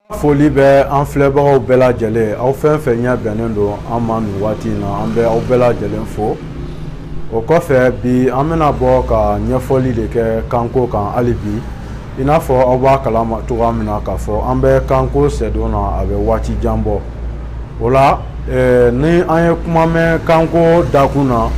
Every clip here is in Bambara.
Foli bɛ an filɛbagaw bɛɛ lajɛlen aw fɛn fɛn ɲɛ bɛnnen don an ma nin waati in na an bɛ aw bɛɛ lajɛlen fo o kɔfɛ bi an bɛna bɔ ka ɲɛfɔli de kɛ kanko kan hali bi i n'a fɔ aw b'a kalama cogoya min na k'a fɔ an bɛ kanko sɛdon na a bɛ waati jan bɔ o la ni an ye kuma mɛn kanko dakun na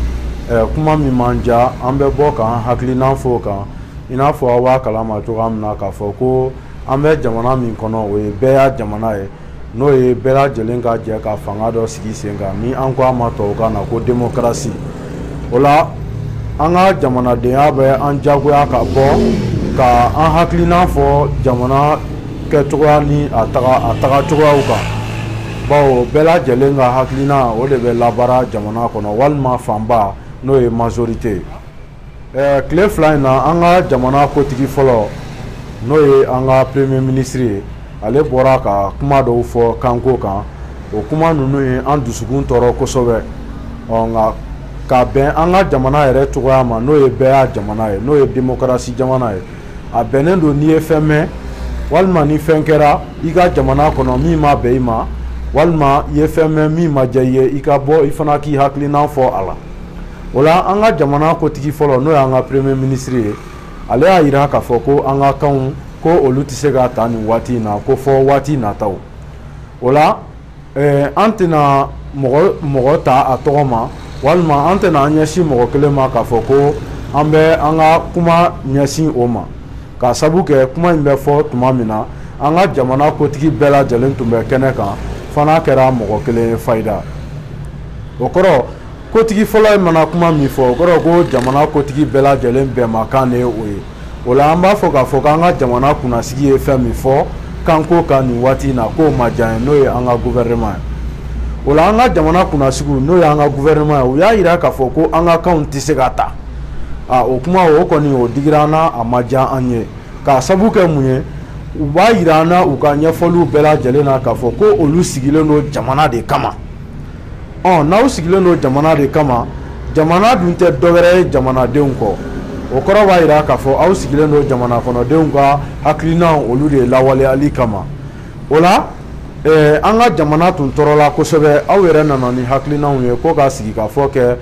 kuma min man ja an bɛ bɔ k'an hakilina fɔ kan i n'a fɔ aw b'a kalama cogoya min na k'a fɔ ko an bɛ jamana min kɔnɔ o ye bɛɛ y'a jamana ye n'o ye bɛɛ lajɛlen ka jɛ ka fanga dɔ sigi sen kan ni an ko a ma tubabukan na ko démocratie o la an ka jamanadenya bɛ an jagoya ka bɔ ka an hakilina fɔ jamana kɛcogoya ni a taga cogoyaw kan bawo bɛɛ lajɛlen ka hakilina o de bɛ labaara jamana kɔnɔ walima fanba n'o ye majorité tile fila in na an ka jamana kotigi fɔlɔ n'o ye an ka premier ministre ye ale bɔra ka kuma dɔw fɔ kanko kan o kuma ninnu ye an dusukun tɔɔrɔ kosɛbɛ nka ka bɛn an ka jamana yɛrɛ cogoya ma n'o ye bɛɛ y'a jamana ye n'o ye démocratie jamana ye a bɛnnen don n'i ye fɛn mɛn walima ni fɛn kɛra i ka jamana kɔnɔ min ma bɛn i ma walima i ye fɛn mɛn min ma diya i ye i ka bɔ i fana k'i hakilina fɔ a la o la an ka jamana kotigi fɔlɔ n'o ye an ka premier ministre ye ale y'a jira k'a fɔ ko an ka kanw ko olu tɛ se ka ta nin waati in na ko fɔ waati nataw o la an tɛna mɔgɔ ta a tɔgɔ ma walima an tɛna an ɲɛsin mɔgɔ kelen ma k'a fɔ ko an bɛ an ka kuma ɲɛsin o ma k'a sabu kɛ kuma in bɛ fɔ tuma min na an ka jamana kotigi bɛɛ lajɛlen tun bɛ kɛnɛ kan fana kɛra mɔgɔ kelen ye fayida o kɔrɔ kotigi fɔlɔ in mana kuma min fɔ o kɔrɔ ko jamana kotigi bɛɛ lajɛlen bɛnbakan de ye o ye o la an b'a fɔ k'a fɔ k'an ka jamana kunnasigi ye fɛn min fɔ kanko kan nin waati in na k'o ma diya ye n'o ye an ka gouvernement ye o la an ka jamana kunnasigiw n'o ye an ka gouvernement ye u y'a jira k'a fɔ ko an ka kanw tɛ se ka ta o kuma o kɔni o digira an na a ma diya an ye k'a sabu kɛ mun ye u b'a jira an na u ka ɲɛfɔliw bɛɛ lajɛlen na k'a fɔ ko olu sigilen don jamana de kama n'aw sigilen don jamana de kama jamana dun tɛ dɔwɛrɛ ye jamanadenw kɔ o kɔrɔ b'a jira k'a fɔ aw sigilen don jamana kɔnɔdenw ka hakilinaw olu de lawaleyali kama o la an ka jamana tun tɔɔrɔla kosɛbɛ aw yɛrɛ nana ni hakilinaw ye ko ka sigi ka fɔ kɛ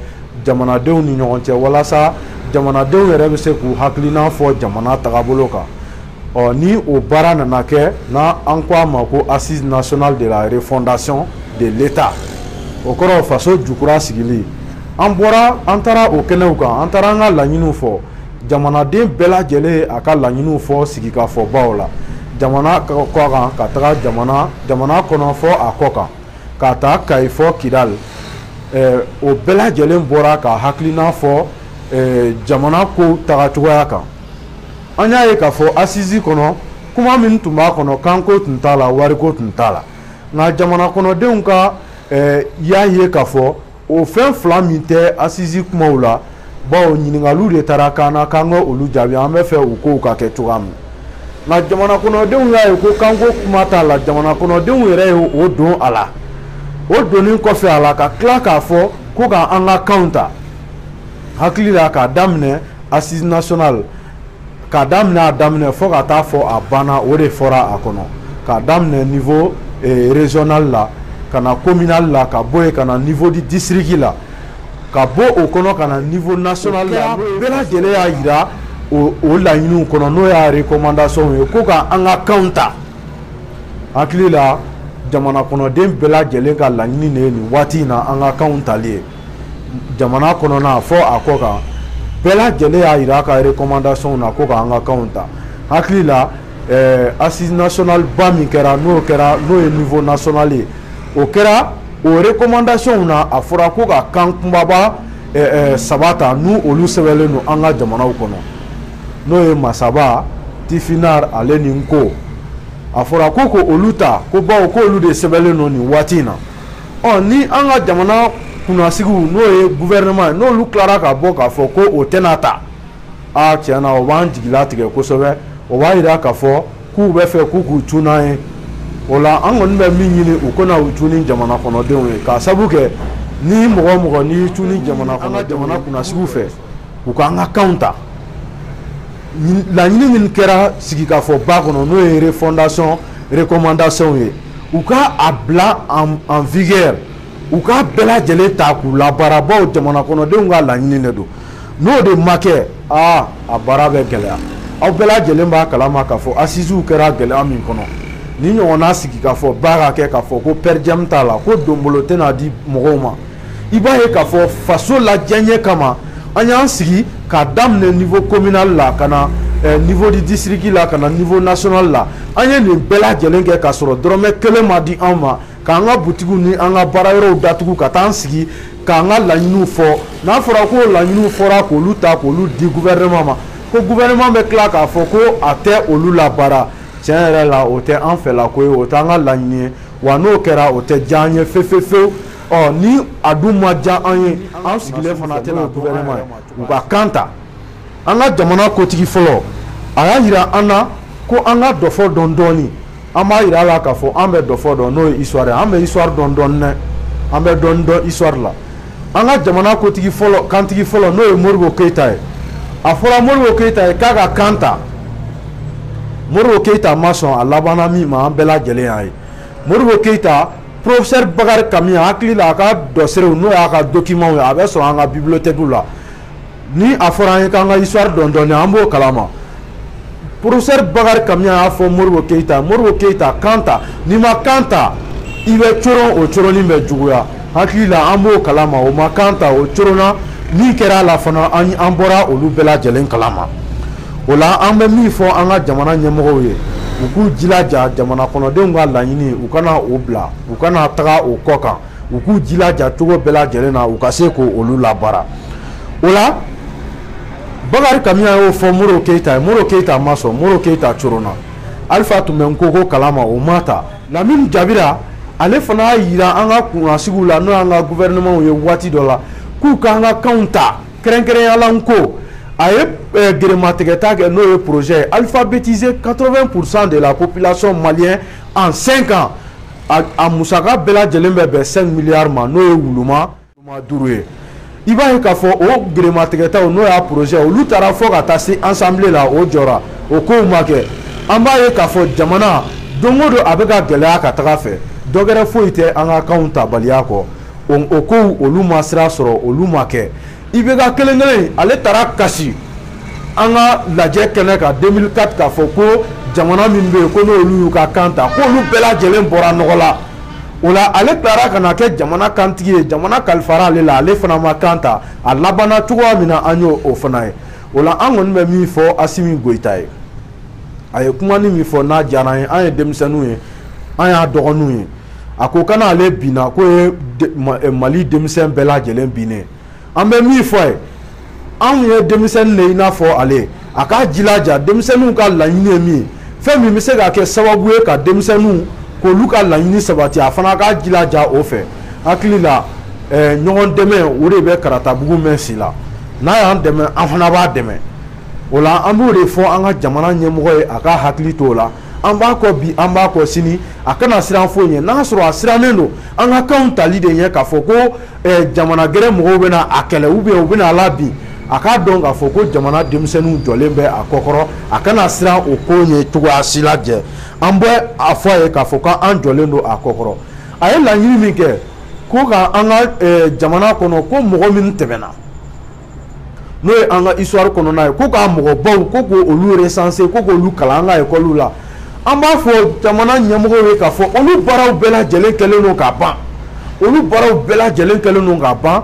jamanadenw ni ɲɔgɔn cɛ walasa jamanadenw yɛrɛ bɛ se k'u hakilina fɔ jamana tagabolo kan ni o baara nana kɛ n'an ko a ma ko assise nationale de la refondation de l'État o kɔrɔ faso jukura sigili an taara o kɛnɛw kan an taara an ka laɲiniw fɔ jamanaden bɛɛ lajɛlen a ka laɲiniw fɔ sigi ka fɔ baw la jamana kɔ kan ka taga jamana kɔnɔ fɔ a kɔ kan ka taa Kayi fɔ Kidal o bɛɛ lajɛlen bɔra ka hakilina fɔ jamana ko tagacogoya kan an y'a ye k'a fɔ assise kɔnɔ kuma min tun b'a kɔnɔ kanko tun t'a la wariko tun t'a la nka jamana kɔnɔdenw ka y'a ye k'a fɔ o fɛn fila min tɛ assise kumaw la bawo ɲininkaliw de taara k'an na k'an ka olu jaabi an bɛ fɛ u kow ka kɛ cogoya min nka jamana kɔnɔdenw y'a ye ko kanko kuma t'a la jamana kɔnɔdenw yɛrɛ ye o don a la o donnen kɔfɛ a la ka tila k'a fɔ ko k'an ka kanw ta hakili la k'a daminɛ assise nationale k'a daminɛ a daminɛ fɔ ka taa fɔ a banna o de fɔra a kɔnɔ k'a daminɛ niveau régional la ka na communal la ka bɔ yen ka na niveau di district la ka bɔ o kɔnɔ ka na niveau national la bɛɛ lajɛlen y'a jira o laɲiniw kɔnɔ n'o y'a recommandation ye ko k'an ka kanw ta hakili la jamana kɔnɔden bɛɛ lajɛlen ka laɲini de ye nin waati in na an ka kanw tali ye jamana kɔnɔna fɔ a kɔ kan bɛɛ lajɛlen y'a jira a ka recommandation na ko k'an ka kanw ta hakili la assise nationale ba min kɛra n'o ye niveau national ye o kɛra o recommandation na a fɔra ko ka kan kunbaba saba ta n'u olu sɛbɛnlen don an ka jamanaw kɔnɔ n'o ye Masaba Tifinar ale ni Nko a fɔra ko olu ta ko bawo ko olu de sɛbɛnlen don nin waati in na ni an ka jamana kunnasigiw n'o ye gouvernement n'olu tilara ka bɔ k'a fɔ ko o tɛna ta tiɲɛna o b'an jigila tigɛ kosɛbɛ o b'a jira k'a fɔ k'u bɛ fɛ k'u cun n'an ye o la an kɔni bɛ min ɲini u kana u cun ni jamana kɔnɔdenw ye k'a sabu kɛ ni mɔgɔ mɔgɔ n'i cun ni jamana kunnasigiw fɛ u k'an ka kanw ta laɲini min kɛra sigikafɔba kɔnɔ n'o ye refondation recommandation ye u ka a bila en vigueur u ka bɛɛ lajɛlen ta k'u labara bawo jamana kɔnɔdenw ka laɲini de don n'o de ma kɛ a baara bɛ gɛlɛya aw bɛɛ lajɛlen b'a kalama k'a fɔ assisiw kɛra gɛlɛya min kɔnɔ ni ɲɔgɔnna sigi k'a fɔ ba ka kɛ k'a fɔ ko pɛrɛdiyamu t'a la ko donbolo tɛna di mɔgɔw ma i b'a ye k'a fɔ faso lajɛɲɛ kama an y'an sigi k'a daminɛ niveau communal la ka na niveau du district la ka na niveau national la an ye nin bɛɛ lajɛlen kɛ k'a sɔrɔ dɔrɔmɛ kelen ma di anw ma k'an ka butigiw ni an ka baara yɔrɔw datugu ka taa an sigi k'an ka laɲiniw fɔ n'a fɔra ko laɲiniw fɔra k'olu ta k'olu di gouvernement ma ko gouvernement bɛ tila k'a fɔ ko a tɛ olu labaara tiɲɛ yɛrɛ la o tɛ an fɛla ko ye o t'an ka laɲini ye wa n'o kɛra o tɛ diya an ye fewu ni a dun ma diya an ye an sigilen fana tɛna gouvernement ye u ka kan ta an ka jamana kotigi fɔlɔ a y'a yira an na ko an ka dɔ fɔ dɔɔni dɔɔni an b'a yira a la k'a fɔ an bɛ dɔ fɔ dɔn n'o ye histoire ye an bɛ histoire dɔn dɔɔni dɛ an bɛ dɔɔni dɔn histoire la an ka jamana kotigi fɔlɔ kantigi fɔlɔ n'o ye Modibo Keyita ye a fɔra Modibo Keyita ye k'a ka kan ta Modibo Keyita ma sɔn a labanna min ma an bɛɛ lajɛlen y'a ye Modibo Keyita professeur Bakari Kami hakili la a ka dɔserew n'o y'a ka document ye a bɛ sɔrɔ an ka bibliothèque la ni a fɔra an ye k'an ka histoire dɔn dɔɔni an b'o kalama professeur Bakari Kami y'a fɔ Modibo Keyita kan ta n'i ma kan ta i bɛ coron o coronni bɛ juguya hakili la an b'o kalama o ma kan ta o coronna min kɛra a la fana an bɔra olu bɛɛ lajɛlen kalama o la an bɛ min fɔ an ka jamana ɲɛmɔgɔw ye u k'u jilaja jamana kɔnɔdenw ka laɲini u kana o bila u kana taga o kɔ kan u k'u jilaja cogo bɛɛ lajɛlen na u ka se k'olu labaara o la Bakari Kami y'o fɔ Modibo Keyita ye Modibo Keyita ma sɔn Modibo Keyita coronna Alifa tun bɛ Nkogo kalama o ma ta Lamini Jabira ale fana y'a yira an ka kunkansigiw la n'o y'an ka gouvernement ye waati dɔ la k'u k'an ka kanw ta kɛrɛnkɛrɛnyala Nko a ye gérematigɛta kɛ n'o ye projet ye alphabétiser 80% de la population malienne en 5 ans a musaka bɛɛ lajɛlen bɛ bɛn 5 milliards ma n'o ye wuluma 5 ye i b'a ye k'a fɔ o gérematigɛtaw n'o y'a projet olu taara fɔ ka taa se assemblée la o jɔra o kow ma kɛ an b'a ye k'a fɔ jamana don o don a bɛ ka gɛlɛya ka taga fɛ dɔ wɛrɛ foyi tɛ an ka kanw tabaliya kɔ o kow olu ma sira sɔrɔ olu ma kɛ i bɛ ka kelen kelen ale taara kasi an ka lajɛ kɛnɛ kan 2004 k'a fɔ ko jamana min bɛ yen ko n'olu y'u ka kan ta k'olu bɛɛ lajɛlen bɔra nɔgɔ la o la ale tilara ka na kɛ jamana kantigi ye jamana kalifara ale la ale fana ma kan ta a labanna cogoya min na an y'o fana ye o la an kɔni bɛ min fɔ Asimi Goyita ye a ye kuma ni min fɔ n'a diyara an ye an ye denmisɛnninw ye an y'a dɔgɔninw ye a ko kana ale binna ko ye Mali denmisɛn bɛɛ lajɛlen binnen an bɛ min fɔ ye anw ye denmisɛnnin de i n'a fɔ ale a k'a jilaja denmisɛnninw ka laɲini ye min ye fɛn min bɛ se ka kɛ sababu ye ka denmisɛnninw k'olu ka laɲini sabati a fana k'a jilaja o fɛ hakili la ɲɔgɔn dɛmɛ o de bɛ karatabugu mɛn si la n'a y'an dɛmɛ an fana b'a dɛmɛ o la an b'o de fɔ an ka jamana ɲɛmɔgɔ ye a ka hakili to o la an b'a kɔ bi an b'a kɔ sini a kana siran foyi ɲɛ n'a sɔrɔ a sirannen don an ka kanw tali de ɲɛ k'a fɔ ko jamana gɛrɛ mɔgɔw bɛna a kɛlɛ u bɛna a la bin a k'a dɔn k'a fɔ ko jamana denmisɛnninw jɔlen bɛ a kɔkɔrɔ a kana siran o ko ɲɛ cogoya si la jɛ an bɛ a fɔ a ye k'a fɔ k'an jɔlen don a kɔkɔrɔ a ye laɲini min kɛ ko ka an ka jamana kɔnɔ ko mɔgɔ min tɛmɛna n'o ye an ka histoire kɔnɔna ye ko k'a mɔgɔbaw ko k'olu recenser ko k'olu kalan an ka école la an b'a fɔ jamana ɲɛmɔgɔw ye k'a fɔ olu baaraw bɛɛ lajɛlen kɛlen don ka ban olu baaraw bɛɛ lajɛlen kɛlen don ka ban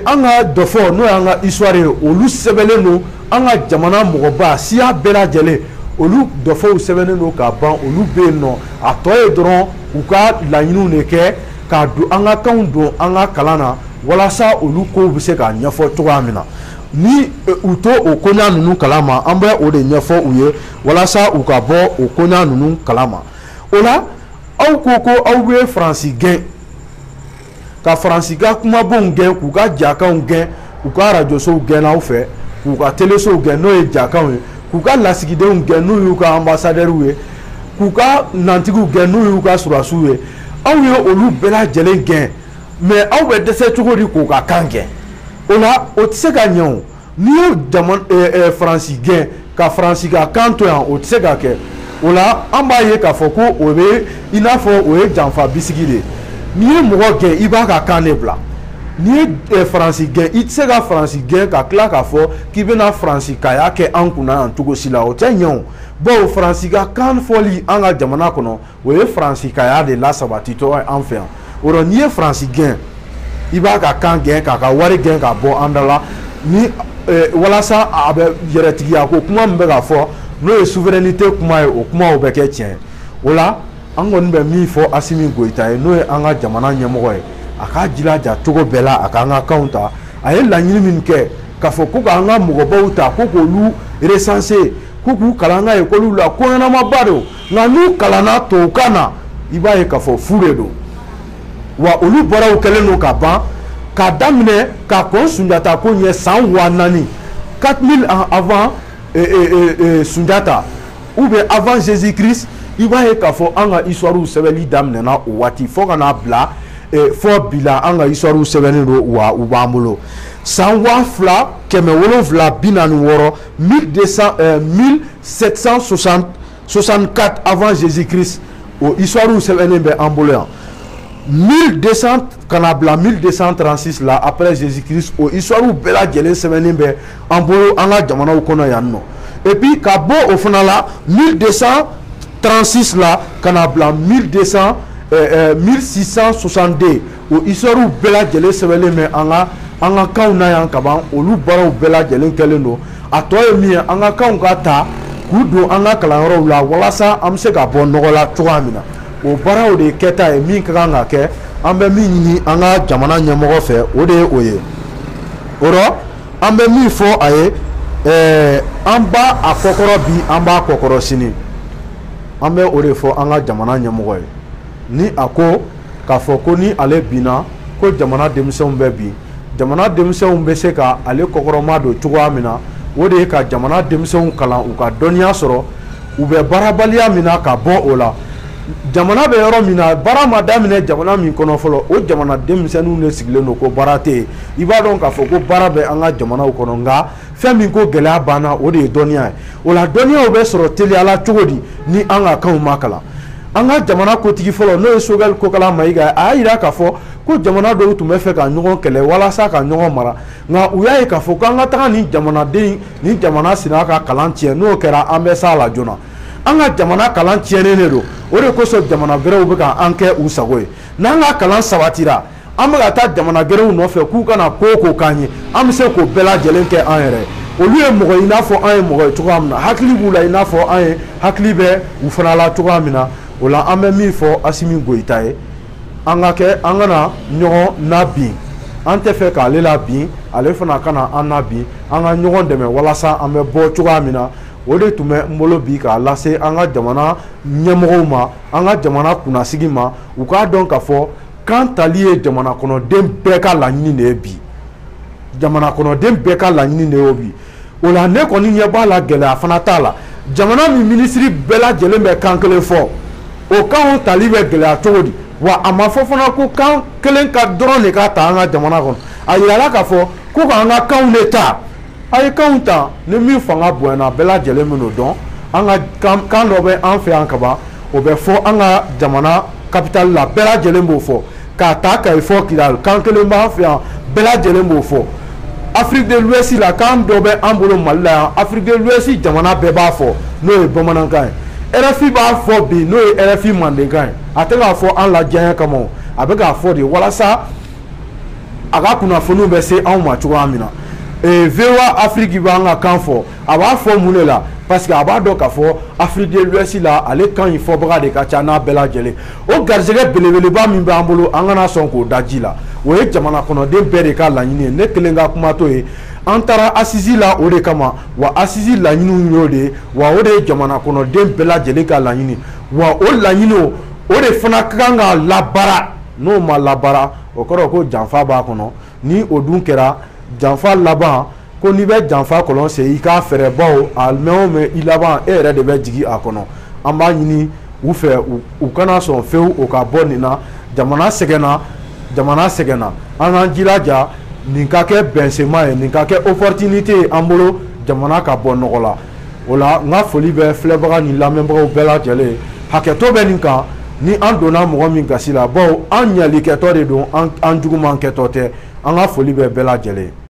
an ka dɔ fɔ n'o y'an ka histoire ye olu sɛbɛnlen don an ka jamana mɔgɔba siya bɛɛ lajɛlen olu dɔfɔw sɛbɛnnen don ka ban olu bɛ yen nɔ a tɔ ye dɔrɔn u ka laɲiniw de kɛ k'a don an ka kanw don an ka kalan na walasa olu kow bɛ se k'a ɲɛfɔ cogoya min na ni u to o koɲa ninnu kalama an bɛ o de ɲɛfɔ u ye walasa u ka bɔ o koɲa ninnu kalama o la aw ko ko aw bɛ Faransi gɛn ka Faransi ka kumabanw gɛn k'u ka jakaw gɛn k'u ka rajosow gɛn aw fɛ k'u ka telesow gɛn n'o ye jakaw ye k'u ka lasigidenw gɛn n'u y'u ka ambassadɛriw ye k'u ka nantigiw gɛn n'u y'u ka surasiw ye aw ye olu bɛɛ lajɛlen gɛn mais aw bɛ dɛsɛ cogo di k'u ka kan gɛn o la o tɛ se ka ɲɛ o n'i ye Faransi gɛn ka Faransi ka kan to yan o tɛ se ka kɛ o la an b'a ye k'a fɔ ko o bɛ i n'a fɔ o ye janfa bisigi de ye n'i ye mɔgɔ gɛn i b'a ka kan de bila n'i ye faransi gɛn i tɛ se ka faransi gɛn ka tila k'a fɔ k'i bɛna faransi kaya kɛ an kunna yan cogo si la o tɛ ɲɛ o bawo faransi ka kan fɔli an ka jamana kɔnɔ o ye faransi kaya de lasabatitɔ ye an fɛ yan o la n'i ye faransi gɛn i b'a ka kan gɛn k'a ka wari gɛn ka bɔ an da la ni walasa a bɛ yɛrɛtigiya ko kuma min bɛ ka fɔ n'o ye souveraineté kuma ye o kumaw bɛ kɛ tiɲɛ o la an kɔni bɛ min fɔ Asimi Goyita ye n'o ye an ka jamana ɲɛmɔgɔ ye a k'a jilaja cogo bɛɛ la a k'an ka kanw ta a ye laɲini min kɛ k'a fɔ ko k'an ka mɔgɔbaw ta ko k'olu recenser ko k'u kalan an ka école la ko ɲɛnamaba don nka n'u kalanna tubabukan na i b'a ye k'a fɔ fu de don wa olu bɔraw kɛlen don ka ban k'a daminɛ ka kɔn Sunjata ko ɲɛ san 4000 4000 ans avant Sunjata ou bien avant Jésus-Christ i b'a ye k'a fɔ an ka histoire sɛbɛnni daminɛna o waati fo ka n'a bila fɔ bi la an ka histoire sɛbɛnnen don wa u b'an bolo san 2746 1764 avant Jésus-Christ o histoire sɛbɛnnen bɛ an bolo yan 1200 kana bila 1236 la après Jésus-Christ o histoire bɛɛ lajɛlen sɛbɛnnen bɛ an bolo an ka jamanaw kɔnɔ yan nɔ et puis ka bɔ o fana la 1236 la kana bila 1662 o histoire bɛɛ lajɛlen sɛbɛnnen bɛ an ka kanw na yan kaban olu baaraw bɛɛ lajɛlen kɛlen don a tɔ ye min ye an ka kanw ka ta k'u don an ka kalanyɔrɔw la walasa an bɛ se ka bɔ nɔgɔ la cogoya min na o baaraw de kɛta ye min ka kan ka kɛ an bɛ min ɲini an ka jamana ɲɛmɔgɔ fɛ o de ye o ye o rɔ an bɛ min fɔ a ye an b'a a kɔkɔrɔ bi an b'a kɔkɔrɔ sini an bɛ o de fɔ an ka jamana ɲɛmɔgɔ ye ni a ko k'a fɔ ko ni ale binna ko jamana denmisɛnw bɛ bin jamana denmisɛnw bɛ se ka ale kɔkɔrɔma don cogoya min na o de ye ka jamana denmisɛnw kalan u ka dɔnniya sɔrɔ u bɛ baarabaliya min na ka bɔ o la jamana bɛ yɔrɔ min na baara ma daminɛ jamana min kɔnɔ fɔlɔ o jamana denmisɛnninw de sigilen don ko baara tɛ yen i b'a dɔn k'a fɔ ko baara bɛ an ka jamanaw kɔnɔ nka fɛn min ko gɛlɛya banna o de ye dɔnniya ye o la dɔnniyaw bɛ sɔrɔ teliyala cogo di ni an ka kanw ma kalan an ka jamana kotigi fɔlɔ n'o ye Sogɛli Kokala Mayiga a y'a yira k'a fɔ ko jamana dɔw tun bɛ fɛ ka ɲɔgɔn kɛlɛ walasa ka ɲɔgɔn mara nka u y'a ye k'a fɔ ko an ka taga nin jamanaden nin jamana sina ka kalan tiɲɛ n'o kɛra an bɛ s'a la joona an ka jamana kalan tiɲɛnen de don o de kosɔn jamana gɛrɛw bɛ ka an kɛ u sago ye n'an ka kalan sabatira an bɛ ka taa jamana gɛrɛw nɔfɛ k'u kana ko o ko k'an ye an bɛ se k'o bɛɛ lajɛlen kɛ an yɛrɛ olu ye mɔgɔ i n'a fɔ an ye mɔgɔ ye cogoya min na hakili b'u la i n'a fɔ an ye hakili bɛ u fana la cogoya min na o la an bɛ min fɔ Asimi Goyita ye an ka kɛ an kana ɲɔgɔn nabin an tɛ fɛ k'ale la bin ale fana kana an nabin an ka ɲɔgɔn dɛmɛ walasa an bɛ bɔ cogoya min na o de tun bɛ n bolo bi k'a lase an ka jamana ɲɛmɔgɔw ma an ka jamana kunnasigi ma u k'a dɔn k'a fɔ kan tali ye jamana kɔnɔden bɛɛ ka laɲini de ye bi jamana kɔnɔden bɛɛ ka laɲini de ye bi o la ne kɔni ɲɛ b'a la gɛlɛya fana t'a la jamana min minisiri bɛɛ lajɛlen bɛ kan kelen fɔ o kanw tali bɛ gɛlɛya cogo di wa a ma fɔ fana ko kan kelen ka dɔrɔn de ka ta an ka jamana kɔnɔ a yirala k'a fɔ ko k'an ka kanw de ta a ye kanw ta ni min fanga bonyana bɛɛ lajɛlen min dɔn an ka kan dɔ bɛ an fɛ yan kaban o bɛ fɔ an ka jamana capitale la bɛɛ lajɛlen b'o fɔ k'a ta Kayi fɔ Kidali kan kelen b'an fɛ yan bɛɛ lajɛlen b'o fɔ Afrique de l'Ouest la kan dɔ bɛ an bolo Mali la yan Afrique de l'Ouest jamana bɛɛ b'a fɔ n'o ye bamanankan ye RFI b'a fɔ bi n'o ye RFI mandenkan ye a tɛ k'a fɔ an la diɲɛ kama o a bɛ k'a fɔ de walasa a ka kunnafoniw bɛ se anw ma cogoya min na VOA Afrique b'an ka kan fɔ a b'a fɔ mun de la parce que a b'a dɔn k'a fɔ Afrique de l'Ouest la ale kan in fɔbaga de ka ca n'a bɛɛ lajɛlen o garisɛgɛ belebeleba min b'an bolo an kana sɔn k'o da ji la o ye jamana kɔnɔden bɛɛ de ka laɲini ye ne kelen ka kuma t'o ye an taara Assisi la o de kama wa Assisi laɲiniw y'o de ye wa o de ye jamana kɔnɔden bɛɛ lajɛlen ka laɲini wa o laɲiniw o de fana ka kan ka labaara n'o ma labaara o kɔrɔ ko janfa b'a kɔnɔ ni o dun kɛra janfa laban ko n'i bɛ janfa kɔlɔn sen i k'a fɛɛrɛ bawo a mɛn o mɛn i laban e yɛrɛ de bɛ jigin a kɔnɔ an b'a ɲini u fɛ u kana sɔn fewu o ka bɔ nin na jamana sɛgɛnna an k'an jilaja nin ka kɛ bɛnsema ye nin ka kɛ opportunité ye an bolo jamana ka bɔ nɔgɔ la o la n ka foli bɛ filɛbaga ni lamɛnbagaw bɛɛ lajɛlen hakɛto bɛ nin kan ni an donna mɔgɔ min gasi la bawo an ɲalikɛtɔ de don an juguman kɛtɔ tɛ an ka foli bɛ bɛɛ lajɛlen